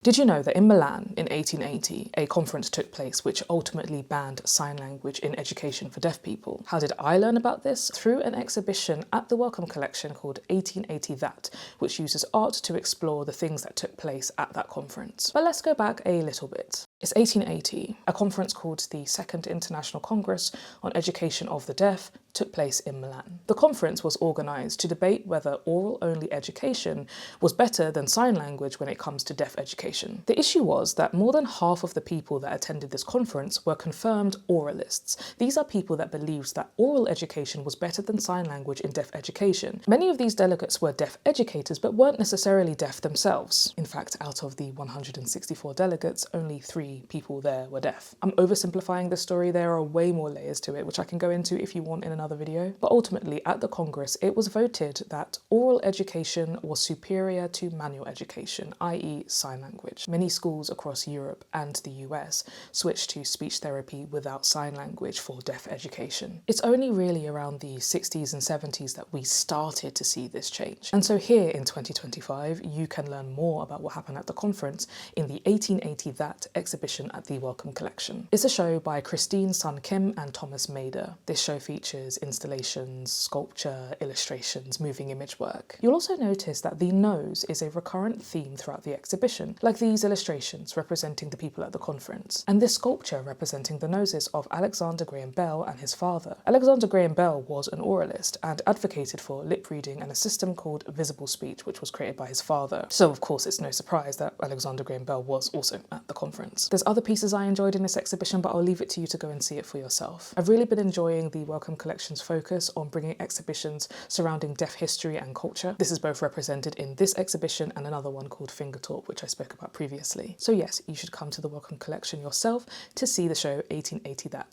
Did you know that in Milan in 1880, a conference took place which ultimately banned sign language in education for deaf people? How did I learn about this? Through an exhibition at the Wellcome Collection called 1880 That, which uses art to explore the things that took place at that conference. But let's go back a little bit. It's 1880. A conference called the Second International Congress on Education of the Deaf took place in Milan. The conference was organised to debate whether oral-only education was better than sign language when it comes to deaf education. The issue was that more than half of the people that attended this conference were confirmed oralists. These are people that believed that oral education was better than sign language in deaf education. Many of these delegates were deaf educators but weren't necessarily deaf themselves. In fact, out of the 164 delegates, only 3 people there were deaf. I'm oversimplifying this story. There are way more layers to it, which I can go into if you want in another video. But ultimately, at the Congress, it was voted that oral education was superior to manual education, i.e. sign language. Many schools across Europe and the US switched to speech therapy without sign language for deaf education. It's only really around the 60s and 70s that we started to see this change. And so here in 2025, you can learn more about what happened at the conference in the 1880 That exhibition at the Wellcome Collection. It's a show by Christine Sun Kim and Thomas Mader. This show features installations, sculpture, illustrations, moving image work. You'll also notice that the nose is a recurrent theme throughout the exhibition, like these illustrations representing the people at the conference, and this sculpture representing the noses of Alexander Graham Bell and his father. Alexander Graham Bell was an oralist and advocated for lip reading and a system called visible speech, which was created by his father. So of course it's no surprise that Alexander Graham Bell was also at the conference. There's other pieces I enjoyed in this exhibition, but I'll leave it to you to go and see it for yourself. I've really been enjoying the Wellcome Collection's focus on bringing exhibitions surrounding deaf history and culture. This is both represented in this exhibition and another one called Finger Talk, which I spoke about previously. So yes, you should come to the Wellcome Collection yourself to see the show 1880 That.